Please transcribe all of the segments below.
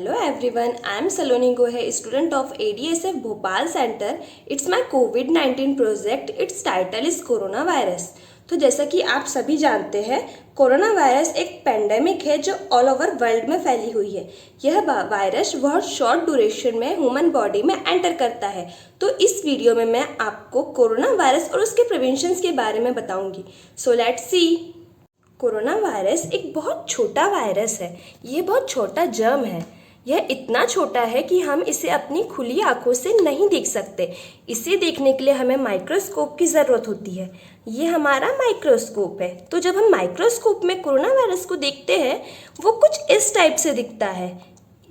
Hello everyone, I am Saloni Gohe, student of ADSF Bhopal Center. It's my COVID-19 project. Its title is corona virus. तो जैसा कि आप सभी जानते हैं, कोरोना वायरस एक पेंडेमिक है जो ऑल ओवर वर्ल्ड में फैली हुई है। यह वायरस बहुत शॉर्ट ड्यूरेशन में ह्यूमन बॉडी में एंटर करता है। तो इस वीडियो में मैं आपको कोरोना वायरस और उसके प्रिवेंशन के बारे में बताऊंगी। So let's see. Corona virus एक बहुत छोटा वायरस है। ये बहुत छोटा जर्म है। यह इतना छोटा है कि हम इसे अपनी खुली आंखों से नहीं देख सकते। इसे देखने के लिए हमें माइक्रोस्कोप की ज़रूरत होती है। ये हमारा माइक्रोस्कोप है। तो जब हम माइक्रोस्कोप में कोरोना वायरस को देखते हैं, वो कुछ इस टाइप से दिखता है।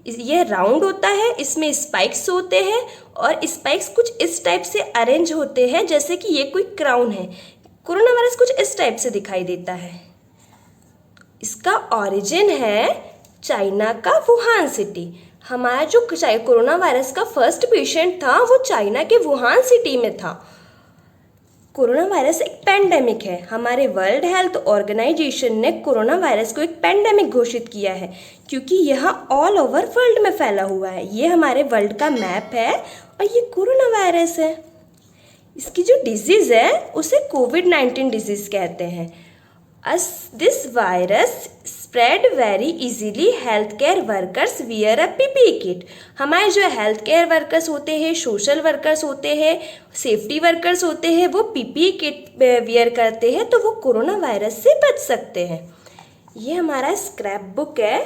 यह राउंड होता है, इसमें स्पाइक्स होते हैं और स्पाइक्स कुछ इस टाइप से अरेंज होते हैं जैसे कि ये कोई क्राउन है। कोरोना वायरस कुछ इस टाइप से दिखाई देता है। इसका ओरिजिन है चाइना का वुहान सिटी। हमारा जो कोरोना वायरस का फर्स्ट पेशेंट था वो चाइना के वुहान सिटी में था। कोरोना वायरस एक पेंडेमिक है। हमारे वर्ल्ड हेल्थ ऑर्गेनाइजेशन ने कोरोना वायरस को एक पेंडेमिक घोषित किया है क्योंकि यह ऑल ओवर वर्ल्ड में फैला हुआ है। ये हमारे वर्ल्ड का मैप है और ये कोरोना वायरस है। इसकी जो डिजीज़ है उसे कोविड-19 डिजीज़ कहते हैं। As this virus spread very easily, healthcare workers wear a PPE kit. हमारे जो हेल्थ केयर वर्कर्स होते हैं, सोशल वर्कर्स होते हैं, सेफ्टी वर्कर्स होते हैं, वो PPE किट वेयर करते हैं तो वो कोरोना वायरस से बच सकते हैं। ये हमारा स्क्रैप बुक है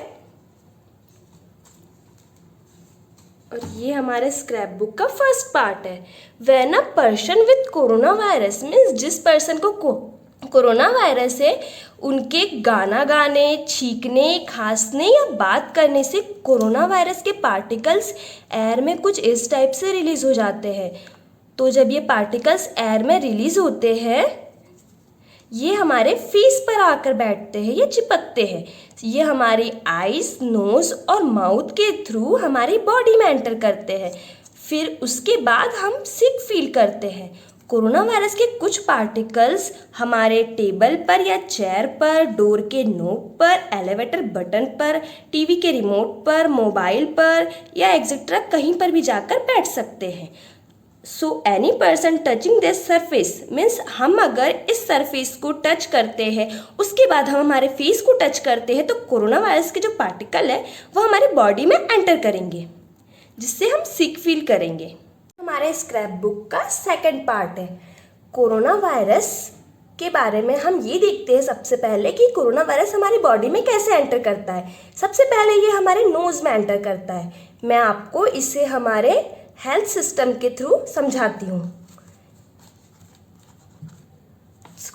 और ये हमारे स्क्रैप बुक का फर्स्ट पार्ट है। When a person with corona virus means जिस पर्सन को कोरोना वायरस है, उनके गाना गाने, छींकने, खांसने या बात करने से कोरोना वायरस के पार्टिकल्स एयर में कुछ इस टाइप से रिलीज हो जाते हैं। तो जब ये पार्टिकल्स एयर में रिलीज होते हैं, ये हमारे फेस पर आकर बैठते हैं या चिपकते हैं। ये हमारी आईज, नोज और माउथ के थ्रू हमारी बॉडी में एंटर करते हैं। फिर उसके बाद हम सिक फील करते हैं। कोरोना वायरस के कुछ पार्टिकल्स हमारे टेबल पर या चेयर पर, डोर के नोक पर, एलिवेटर बटन पर, टीवी के रिमोट पर, मोबाइल पर या एक्सेट्रा कहीं पर भी जाकर बैठ सकते हैं। So any person touching this surface means हम अगर इस सरफेस को टच करते हैं, उसके बाद हम हमारे फेस को टच करते हैं, तो कोरोना वायरस के जो पार्टिकल है वो हमारे बॉडी में एंटर करेंगे जिससे हम सिक फील करेंगे। हमारे स्क्रैप बुक का सेकंड पार्ट है। कोरोना वायरस के बारे में हम ये देखते हैं सबसे पहले कि कोरोना वायरस हमारी बॉडी में कैसे एंटर करता है। सबसे पहले ये हमारे नोज़ में एंटर करता है। मैं आपको इसे हमारे हेल्थ सिस्टम के थ्रू समझाती हूँ।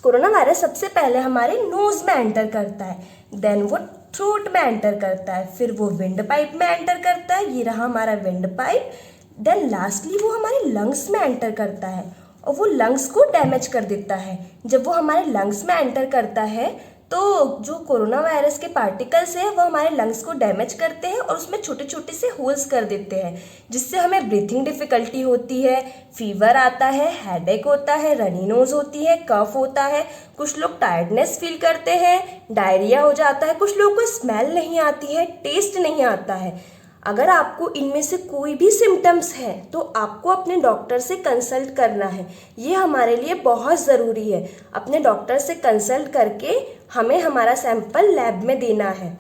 कोरोना वायरस सबसे पहले हमारे नोज़ में एंटर करता है, देन वो थ्रोट में एंटर करता है, फिर वो विंड पाइप में एंटर करता है। ये रहा हमारा विंड पाइप। देन लास्टली वो हमारे लंग्स में एंटर करता है और वो लंग्स को डैमेज कर देता है। जब वो हमारे लंग्स में एंटर करता है तो जो कोरोना वायरस के पार्टिकल्स हैं वो हमारे लंग्स को डैमेज करते हैं और उसमें छोटे छोटे से होल्स कर देते हैं, जिससे हमें ब्रीथिंग डिफ़िकल्टी होती है, फीवर आता है, हेडेक होता है, रनी नोज होती है, कफ होता है, कुछ लोग टायर्डनेस फील करते हैं, डायरिया हो जाता है, कुछ लोगों को स्मेल नहीं आती है, टेस्ट नहीं आता है। अगर आपको इनमें से कोई भी सिम्टम्स है तो आपको अपने डॉक्टर से कंसल्ट करना है। ये हमारे लिए बहुत ज़रूरी है। अपने डॉक्टर से कंसल्ट करके हमें हमारा सैंपल लैब में देना है।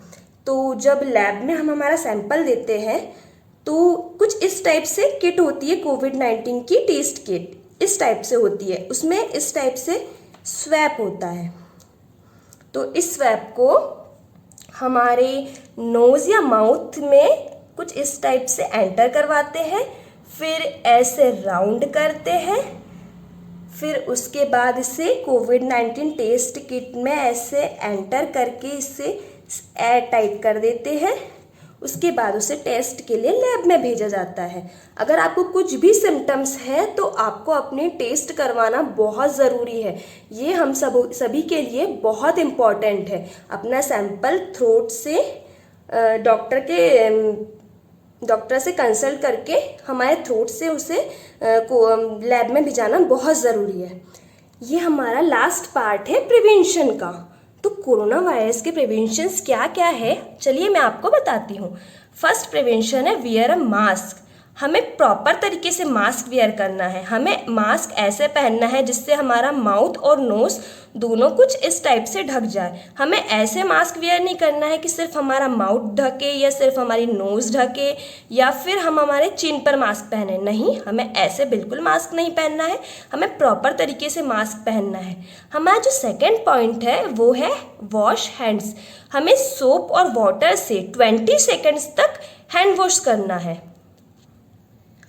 तो जब लैब में हम हमारा सैंपल देते हैं तो कुछ इस टाइप से किट होती है, कोविड-19 की टेस्ट किट इस टाइप से होती है। उसमें इस टाइप से स्वैप होता है। तो इस स्वैप को हमारे नोज़ या माउथ में कुछ इस टाइप से एंटर करवाते हैं, फिर ऐसे राउंड करते हैं, फिर उसके बाद इसे कोविड-19 टेस्ट किट में ऐसे एंटर करके इसे एयर टाइट कर देते हैं। उसके बाद उसे टेस्ट के लिए लैब में भेजा जाता है। अगर आपको कुछ भी सिम्टम्स है तो आपको अपनी टेस्ट करवाना बहुत ज़रूरी है। ये हम सभी के लिए बहुत इम्पॉर्टेंट है। अपना सैंपल थ्रोट से डॉक्टर से कंसल्ट करके हमारे थ्रोट से उसे लैब में भिजाना बहुत ज़रूरी है। ये हमारा लास्ट पार्ट है प्रिवेंशन का। तो कोरोना वायरस के प्रिवेंशंस क्या क्या है, चलिए मैं आपको बताती हूँ। फर्स्ट प्रिवेंशन है वियर अ मास्क। हमें प्रॉपर तरीके से मास्क वियर करना है। हमें मास्क ऐसे पहनना है जिससे हमारा माउथ और नोज दोनों कुछ इस टाइप से ढक जाए। हमें ऐसे मास्क वियर नहीं करना है कि सिर्फ हमारा माउथ ढके या सिर्फ हमारी नोज ढके या फिर हम हमारे चिन पर मास्क पहने। नहीं, हमें ऐसे बिल्कुल मास्क नहीं पहनना है, हमें प्रॉपर तरीके से मास्क पहनना है। हमारा जो सेकेंड पॉइंट है वो है वॉश हैंड्स। हमें सोप और वाटर से 20 सेकेंड्स तक हैंड वॉश करना है।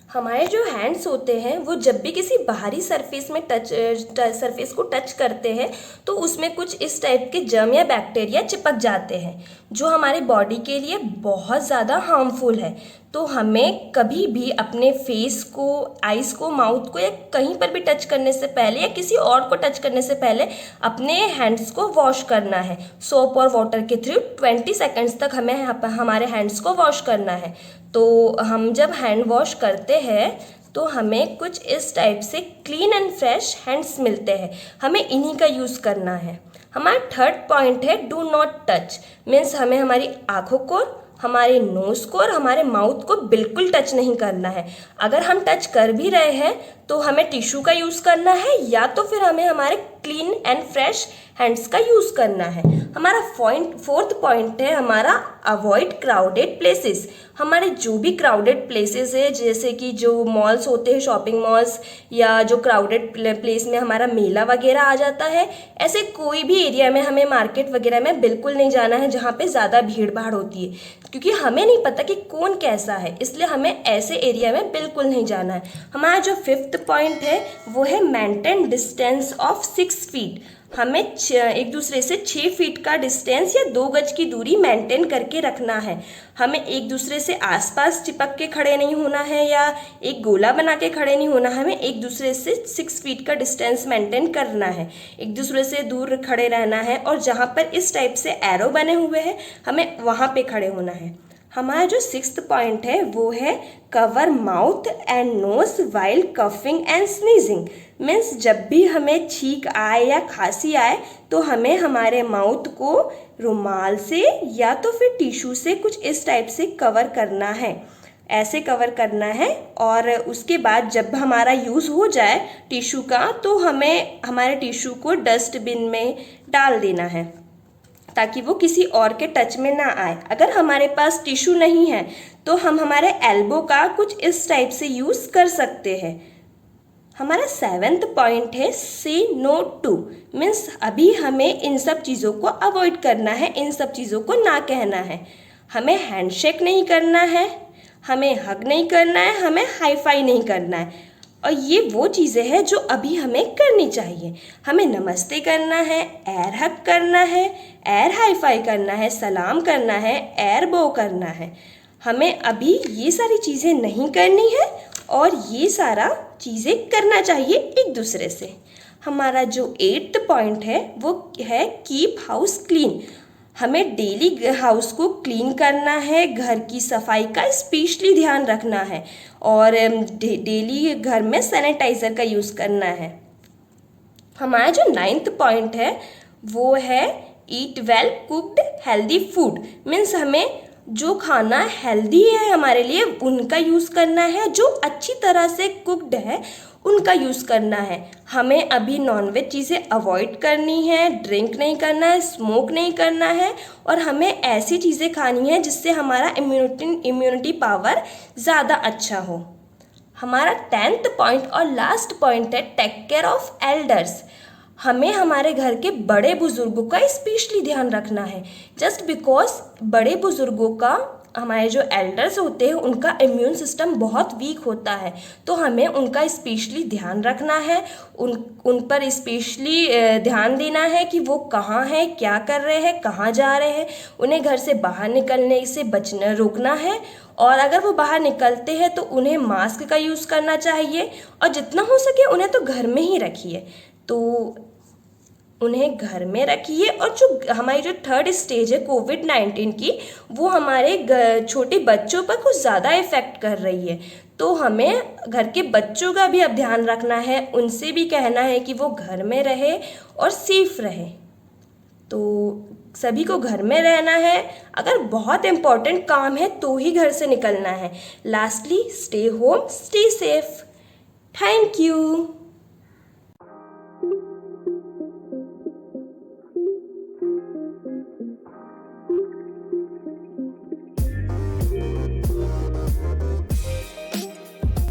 हमारे जो हैंड्स होते हैं वो जब भी किसी बाहरी सरफेस में सरफेस को टच करते हैं तो उसमें कुछ इस टाइप के जर्म या बैक्टीरिया चिपक जाते हैं जो हमारे बॉडी के लिए बहुत ज़्यादा हार्मफुल है। तो हमें कभी भी अपने फेस को, आइज़ को, माउथ को या कहीं पर भी टच करने से पहले या किसी और को टच करने से पहले अपने हैंड्स को वॉश करना है। सोप और वाटर के थ्रू 20 सेकेंड्स तक हमें हमारे हैंड्स को वॉश करना है। तो हम जब हैंड वॉश करते हैं तो हमें कुछ इस टाइप से क्लीन एंड फ्रेश हैंड्स मिलते हैं। हमें इन्हीं का यूज़ करना है। हमारा थर्ड पॉइंट है डू नॉट टच। मीन्स हमें हमारी आँखों को, हमारे नोज़ को और हमारे माउथ को बिल्कुल टच नहीं करना है। अगर हम टच कर भी रहे हैं तो हमें टिश्यू का यूज़ करना है या तो फिर हमें हमारे क्लीन एंड फ्रेश हैंड्स का यूज़ करना है। हमारा फोर्थ पॉइंट है हमारा अवॉइड क्राउडेड प्लेसेस। हमारे जो भी क्राउडेड प्लेसेस है, जैसे कि जो मॉल्स होते हैं, शॉपिंग मॉल्स, या जो क्राउडेड प्लेस में हमारा मेला वगैरह आ जाता है, ऐसे कोई भी एरिया में हमें, मार्केट वगैरह में बिल्कुल नहीं जाना है जहाँ पे ज़्यादा भीड़ भाड़ होती है, क्योंकि हमें नहीं पता कि कौन कैसा है, इसलिए हमें ऐसे एरिया में बिल्कुल नहीं जाना है। हमारा जो फिफ्थ पॉइंट है वो है मेंटेन डिस्टेंस ऑफ 6 फीट। हमें एक दूसरे से 6 फीट का डिस्टेंस या 2 गज की दूरी मेंटेन करके रखना है। हमें एक दूसरे से आसपास चिपक के खड़े नहीं होना है या एक गोला बना के खड़े नहीं होना। हमें एक दूसरे से 6 फीट का डिस्टेंस मेंटेन करना है, एक दूसरे से दूर खड़े रहना है और जहाँ पर इस टाइप से एरो बने हुए हैं हमें वहाँ पे खड़े होना है। हमारा जो 6th पॉइंट है वो है cover mouth and nose while coughing and sneezing. Means जब भी हमें छींक आए या खांसी आए तो हमें हमारे माउथ को रुमाल से या तो फिर टिश्यू से कुछ इस टाइप से कवर करना है, ऐसे कवर करना है। और उसके बाद जब हमारा यूज़ हो जाए टिश्यू का तो हमें हमारे टिश्यू को डस्टबिन में डाल देना है ताकि वो किसी और के टच में ना आए। अगर हमारे पास टिश्यू नहीं है तो हम हमारे एल्बो का कुछ इस टाइप से यूज़ कर सकते हैं। हमारा 7th पॉइंट है से नो टू। मीन्स अभी हमें इन सब चीज़ों को अवॉइड करना है, इन सब चीज़ों को ना कहना है। हमें हैंडशेक नहीं करना है, हमें हग नहीं करना है, हमें हाई फाई नहीं करना है। और ये वो चीज़ें हैं जो अभी हमें करनी चाहिए। हमें नमस्ते करना है, एयर हग करना है, एयर हाई फाई करना है, सलाम करना है, एयर बो करना है। हमें अभी ये सारी चीज़ें नहीं करनी है और ये सारा चीज़ें करना चाहिए एक दूसरे से। हमारा जो 8th पॉइंट है वो है कीप हाउस क्लीन। हमें डेली हाउस को क्लीन करना है, घर की सफाई का स्पेशली ध्यान रखना है और डेली घर में सैनिटाइज़र का यूज़ करना है। हमारा जो 9th पॉइंट है वो है ईट well cooked healthy food. Means हमें जो खाना हेल्दी है हमारे लिए उनका यूज़ करना है, जो अच्छी तरह से कुक्ड है उनका यूज़ करना है। हमें अभी नॉनवेज चीज़ें अवॉइड करनी है, ड्रिंक नहीं करना है, स्मोक नहीं करना है और हमें ऐसी चीज़ें खानी है जिससे हमारा इम्यूनिटी पावर ज़्यादा अच्छा हो। हमारा 10th पॉइंट और लास्ट पॉइंट है टेक केयर ऑफ एल्डर्स। हमें हमारे घर के बड़े बुज़ुर्गों का स्पेशली ध्यान रखना है। जस्ट बिकॉज बड़े बुज़ुर्गों का, हमारे जो एल्डर्स होते हैं उनका इम्यून सिस्टम बहुत वीक होता है, तो हमें उनका स्पेशली ध्यान रखना है, उन पर स्पेशली ध्यान देना है कि वो कहाँ हैं, क्या कर रहे हैं, कहाँ जा रहे हैं। उन्हें घर से बाहर निकलने से रोकना है और अगर वो बाहर निकलते हैं तो उन्हें मास्क का यूज़ करना चाहिए और जितना हो सके उन्हें तो घर में ही रखिए। तो उन्हें घर में रखिए। और जो हमारी जो 3rd स्टेज है कोविड-19 की, वो हमारे छोटे बच्चों पर कुछ ज़्यादा इफ़ेक्ट कर रही है, तो हमें घर के बच्चों का भी अब ध्यान रखना है, उनसे भी कहना है कि वो घर में रहे और सेफ रहे। तो सभी को घर में रहना है, अगर बहुत इम्पोर्टेंट काम है तो ही घर से निकलना है। Lastly, stay home, stay safe. Thank you.